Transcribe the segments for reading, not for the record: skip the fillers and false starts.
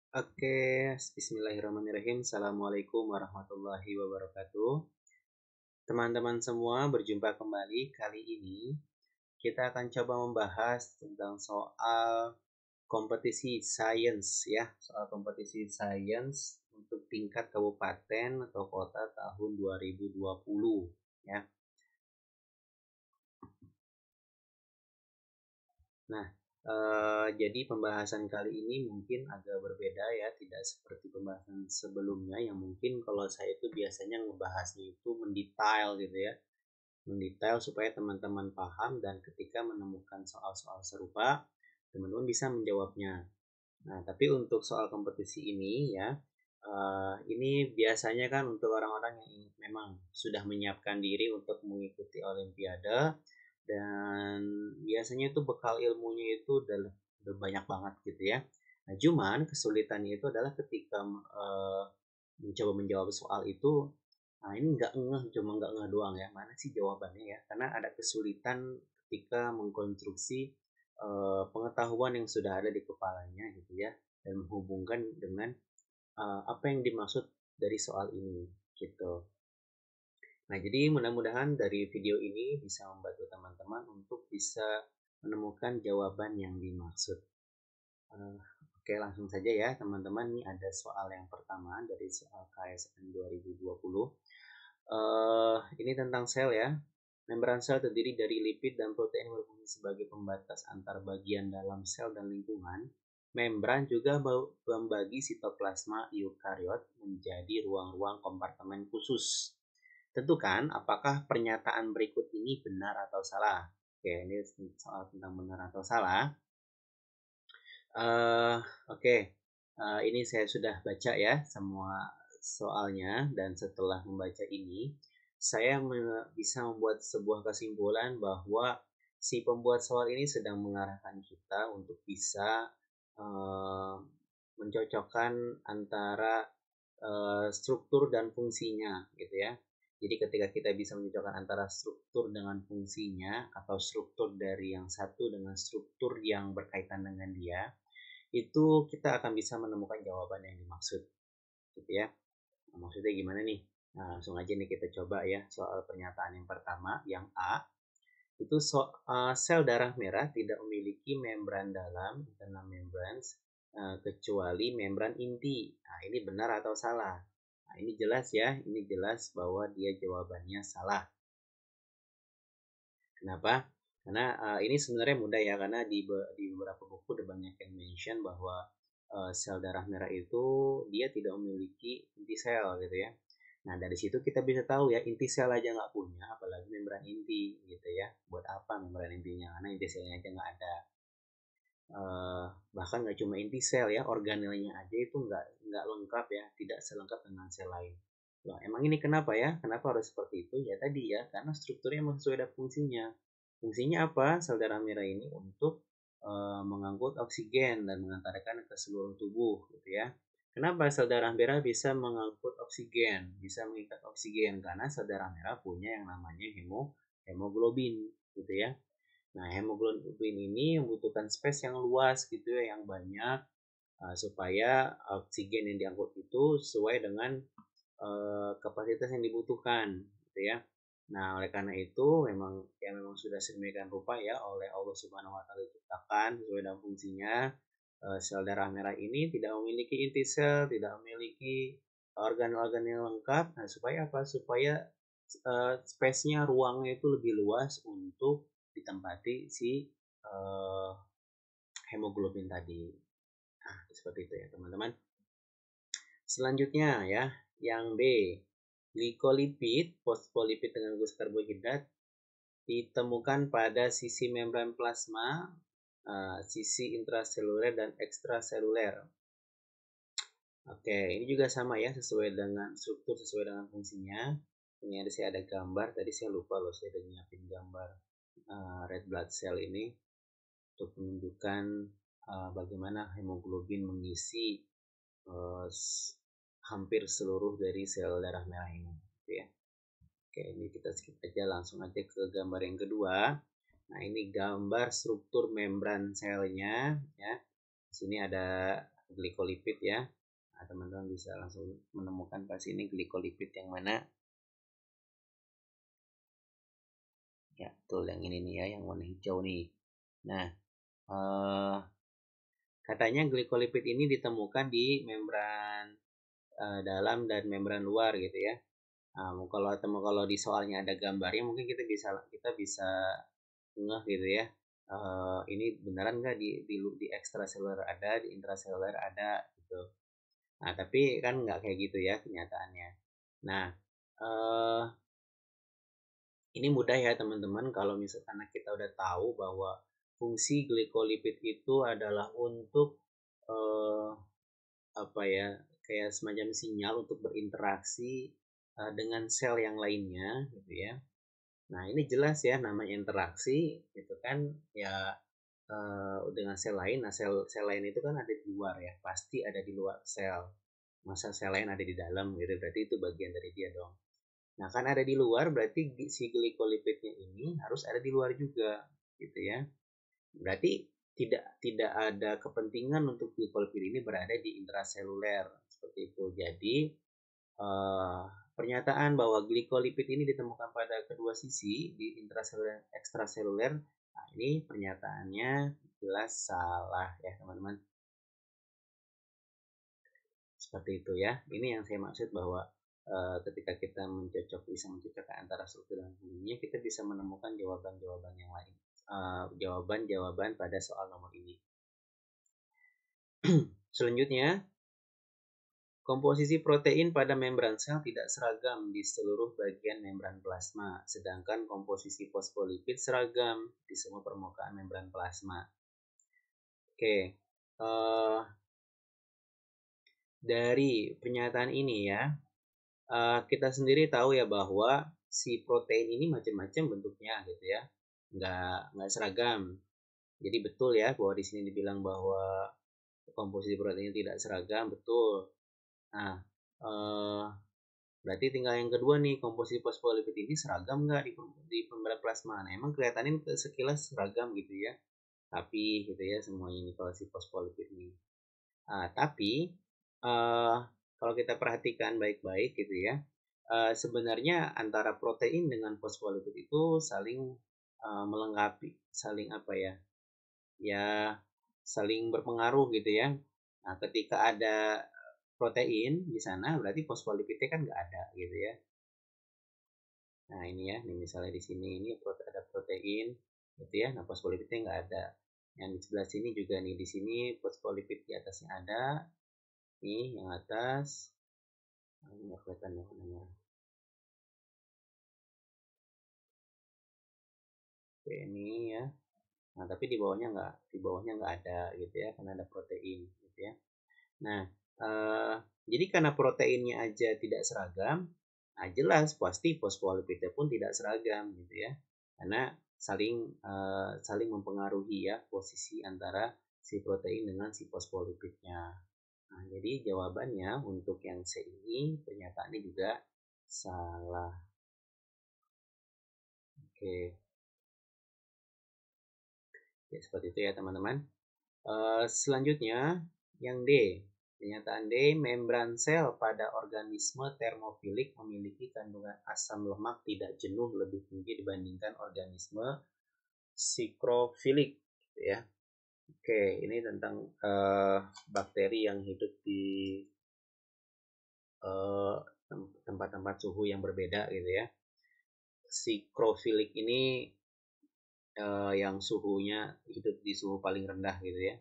Oke, bismillahirrahmanirrahim. Assalamualaikum warahmatullahi wabarakatuh. Teman-teman semua, berjumpa kembali. Kali ini kita akan coba membahas tentang soal kompetisi sains ya, soal kompetisi sains untuk tingkat kabupaten atau kota tahun 2020 ya. Nah, jadi pembahasan kali ini mungkin agak berbeda ya, tidak seperti pembahasan sebelumnya yang mungkin kalau saya itu biasanya ngebahasnya itu mendetail gitu ya, mendetail supaya teman-teman paham dan ketika menemukan soal-soal serupa, teman-teman bisa menjawabnya. Nah, tapi untuk soal kompetisi ini ya, ini biasanya kan untuk orang-orang yang memang sudah menyiapkan diri untuk mengikuti Olimpiade dan biasanya itu bekal ilmunya itu udah banyak banget gitu ya. Nah, cuman kesulitannya itu adalah ketika mencoba menjawab soal itu, nah ini nggak ngeh doang ya, mana sih jawabannya ya? Karena ada kesulitan ketika mengkonstruksi pengetahuan yang sudah ada di kepalanya gitu ya, dan menghubungkan dengan apa yang dimaksud dari soal ini gitu. Nah, jadi mudah-mudahan dari video ini bisa membantu teman-teman untuk bisa menemukan jawaban yang dimaksud. Oke, langsung saja ya teman-teman. Ini ada soal yang pertama dari soal KSN 2020. Ini tentang sel ya. Membran sel terdiri dari lipid dan protein yang berfungsi sebagai pembatas antar bagian dalam sel dan lingkungan. Membran juga membagi sitoplasma eukariot menjadi ruang-ruang kompartemen khusus. Tentukan apakah pernyataan berikut ini benar atau salah. Oke, ini soal tentang benar atau salah. Uh, Oke, ini saya sudah baca ya semua soalnya dan setelah membaca ini, saya bisa membuat sebuah kesimpulan bahwa si pembuat soal ini sedang mengarahkan kita untuk bisa uh, mencocokkan antara struktur dan fungsinya gitu ya. Jadi ketika kita bisa mencocokkan antara struktur dengan fungsinya atau struktur dari yang satu dengan struktur yang berkaitan dengan dia, itu kita akan bisa menemukan jawaban yang dimaksud gitu ya. Nah, maksudnya gimana nih? Nah, langsung aja nih kita coba ya soal pernyataan yang pertama, yang A. Itu sel darah merah tidak memiliki membran dalam, internal membranes, kecuali membran inti. Nah, ini benar atau salah? Nah, ini jelas ya, ini jelas bahwa dia jawabannya salah. Kenapa? Karena ini sebenarnya mudah ya, karena di beberapa buku udah banyak yang mention bahwa sel darah merah itu dia tidak memiliki inti sel gitu ya. Nah, dari situ kita bisa tahu ya, inti sel aja nggak punya, apalagi membran inti gitu ya. Buat apa membran intinya? Karena inti selnya aja nggak ada. Bahkan nggak cuma inti sel ya, organelnya aja itu nggak lengkap ya, tidak selengkap dengan sel lain. Loh, emang ini kenapa ya? Kenapa harus seperti itu? Ya tadi ya, karena strukturnya memang sesuai dengan fungsinya. Fungsinya apa? Sel darah merah ini untuk mengangkut oksigen dan mengantarkan ke seluruh tubuh, gitu ya. Kenapa sel darah merah bisa mengangkut oksigen, bisa mengikat oksigen? Karena sel darah merah punya yang namanya hemoglobin, gitu ya. Nah, hemoglobin ini membutuhkan space yang luas gitu ya, yang banyak supaya oksigen yang diangkut itu sesuai dengan kapasitas yang dibutuhkan gitu ya. Nah, oleh karena itu memang sudah sedemikian rupa ya oleh Allah Subhanahu wa taala diciptakan sesuai dengan fungsinya. Sel darah merah ini tidak memiliki inti sel, tidak memiliki organ-organ yang lengkap. Nah, supaya apa? Supaya space-nya, ruangnya itu lebih luas untuk ditempati si uh, hemoglobin tadi. Nah, seperti itu ya teman-teman. Selanjutnya ya, yang B. Glikolipid, fosfolipid dengan gugus karbohidrat ditemukan pada sisi membran plasma, sisi intraseluler dan ekstraseluler. Oke, ini juga sama ya, sesuai dengan struktur, sesuai dengan fungsinya. Ini ada gambar, tadi saya lupa loh, saya udah nyiapin gambar red blood cell ini untuk menunjukkan bagaimana hemoglobin mengisi uh, hampir seluruh dari sel darah merah ini gitu ya. Oke, ini kita skip aja, langsung aja ke gambar yang kedua. Nah, ini gambar struktur membran selnya ya. Di sini ada glikolipid ya. Nah, teman-teman bisa langsung menemukan pas ini glikolipid yang mana. Ya, betul yang ini nih ya, yang warna hijau nih. Nah, katanya glikolipid ini ditemukan di membran dalam dan membran luar gitu ya. Nah, kalau di soalnya ada gambarnya mungkin kita bisa ngeh gitu ya. Ini beneran nggak di ekstraseluler ada, di intraseluler ada gitu. Nah, tapi kan nggak kayak gitu ya kenyataannya. Nah, eh, ini mudah ya teman-teman kalau misalkan kita udah tahu bahwa fungsi glikolipid itu adalah untuk eh, apa ya, kayak semacam sinyal untuk berinteraksi dengan sel yang lainnya gitu ya. Nah, ini jelas ya namanya interaksi gitu kan ya, dengan sel lain. Nah, sel lain itu kan ada di luar ya, pasti ada di luar sel. Masa sel lain ada di dalam gitu, berarti itu bagian dari dia dong. Nah, kan ada di luar berarti si glikolipidnya ini harus ada di luar juga gitu ya. Berarti tidak ada kepentingan untuk glikolipid ini berada di intraseluler seperti itu. Jadi eh, pernyataan bahwa glikolipid ini ditemukan pada kedua sisi di intraseluler ekstraseluler, nah ini pernyataannya jelas salah ya teman-teman. Seperti itu ya. Ini yang saya maksud bahwa ketika kita bisa mencocokkan antara struktur dan fungsinya, kita bisa menemukan jawaban-jawaban yang lain. Jawaban-jawaban pada soal nomor ini. Selanjutnya, komposisi protein pada membran sel tidak seragam di seluruh bagian membran plasma, sedangkan komposisi fosfolipid seragam di semua permukaan membran plasma. Oke, dari pernyataan ini ya, kita sendiri tahu ya bahwa si protein ini macam-macam bentuknya gitu ya, nggak seragam. Jadi betul ya bahwa di sini dibilang bahwa komposisi protein tidak seragam, betul. Nah, berarti tinggal yang kedua nih, komposisi fosfolipid ini seragam nggak di pembuluh plasma? Nah, emang kelihatannya sekilas seragam gitu ya, tapi gitu ya semuanya ini kalau si fosfolipid ini. Tapi kalau kita perhatikan baik-baik gitu ya, sebenarnya antara protein dengan fosfolipid itu saling melengkapi, saling apa ya, ya saling berpengaruh gitu ya. Nah, ketika ada protein di sana berarti fosfolipidnya kan nggak ada gitu ya. Nah, ini ya, ini misalnya di sini ini ada protein gitu ya. Nah, fosfolipidnya nggak ada. Yang di sebelah sini juga nih, di sini fosfolipid di atasnya ada. Nih yang atas. Nah, ini nggak kelihatan ya warnanya. Oke, ini ya. Nah, tapi di bawahnya nggak ada gitu ya, karena ada protein gitu ya. Nah, eh, jadi karena proteinnya aja tidak seragam, nah jelas pasti fosfolipidnya pun tidak seragam gitu ya, karena saling mempengaruhi ya posisi antara si protein dengan si fosfolipidnya. Nah, jadi jawabannya untuk yang C ini pernyataannya juga salah. Oke, ya seperti itu ya teman-teman. Selanjutnya yang D. Pernyataan D, membran sel pada organisme termofilik memiliki kandungan asam lemak tidak jenuh lebih tinggi dibandingkan organisme sikrofilik. Gitu ya. Oke, ini tentang bakteri yang hidup di uh, tempat-tempat suhu yang berbeda gitu ya. Sikrofilik ini yang suhunya hidup di suhu paling rendah gitu ya.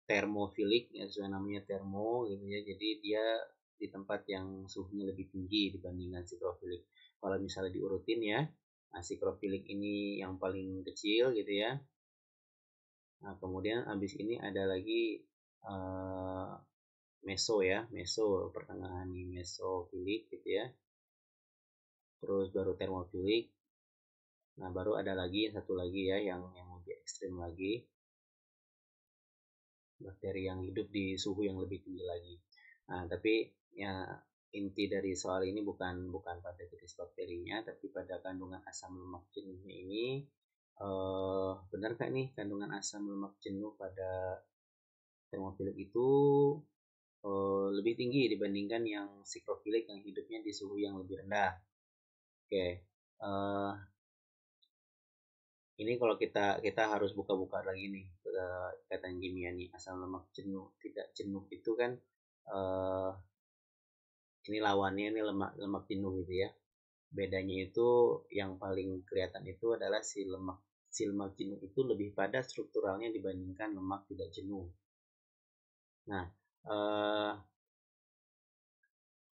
Termofilik ya sesuai namanya termo gitu ya, jadi dia di tempat yang suhunya lebih tinggi dibandingkan sikrofilik. Kalau misalnya diurutin ya, nah sikrofilik ini yang paling kecil gitu ya. Nah kemudian abis ini ada lagi meso ya, meso pertengahan nih, mesofilik gitu ya, terus baru termofilik. Nah baru ada lagi satu lagi ya yang lebih ekstrim lagi, bakteri yang hidup di suhu yang lebih tinggi lagi. Nah, tapi ya inti dari soal ini bukan bukan pada jenis bakterinya, tapi pada kandungan asam lemak jenuhnya ini. Benar nggak nih kandungan asam lemak jenuh pada Termofilik itu lebih tinggi dibandingkan yang sikrofilik yang hidupnya di suhu yang lebih rendah. Oke, ini kalau kita harus buka-buka lagi nih ikatan kimia nih. Asam lemak jenuh tidak jenuh itu kan eh, ini lawannya ini lemak jenuh gitu ya. Bedanya itu yang paling kelihatan itu adalah si lemak jenuh itu lebih padat strukturalnya dibandingkan lemak tidak jenuh. Nah,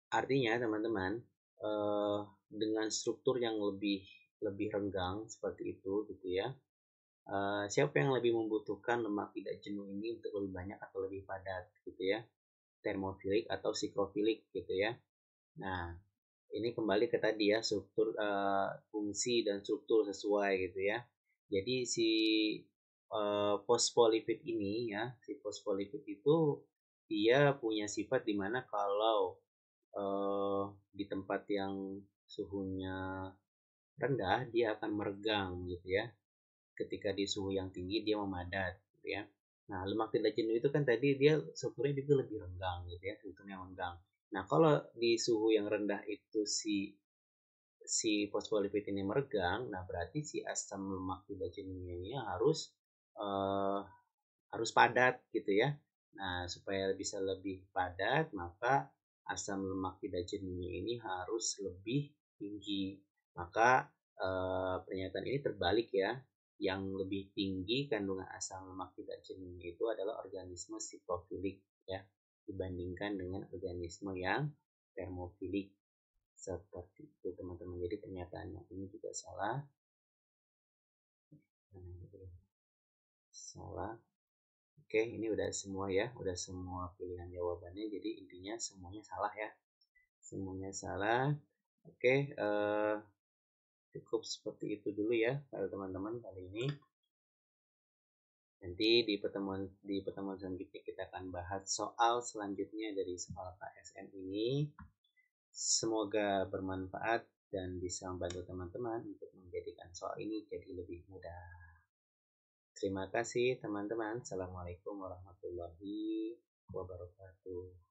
artinya teman-teman, dengan struktur yang lebih lebih renggang seperti itu gitu ya. Siapa yang lebih membutuhkan lemak tidak jenuh ini untuk lebih banyak atau lebih padat gitu ya? Termofilik atau sikrofilik gitu ya. Nah, ini kembali ke tadi ya, struktur fungsi dan struktur sesuai gitu ya. Jadi si fosfolipid ini ya, si fosfolipid itu dia punya sifat dimana kalau di tempat yang suhunya rendah dia akan meregang gitu ya. Ketika di suhu yang tinggi dia memadat gitu ya. Nah, lemak tidak jenuh itu kan tadi dia strukturnya juga lebih renggang gitu ya, strukturnya renggang. Nah, kalau di suhu yang rendah itu si si fosfolipid ini meregang, nah berarti si asam lemak tidak jenuhnya ini eh, harus padat gitu ya. Nah, supaya bisa lebih padat, maka asam lemak tidak jenuhnya ini harus lebih tinggi. Maka pernyataan ini terbalik ya. Yang lebih tinggi kandungan asam lemak tidak jenuhnya itu adalah organisme siklofilik ya dibandingkan dengan organisme yang termofilik seperti itu teman-teman. Jadi pernyataannya ini juga salah. Salah. Oke, ini udah semua ya, udah semua pilihan jawabannya. Jadi intinya semuanya salah ya, semuanya salah. Oke, cukup seperti itu dulu ya, para teman-teman kali ini. Nanti di pertemuan selanjutnya kita akan bahas soal selanjutnya dari soal KSM ini. Semoga bermanfaat dan bisa membantu teman-teman untuk menjadikan soal ini jadi lebih mudah. Terima kasih teman-teman. Assalamualaikum warahmatullahi wabarakatuh.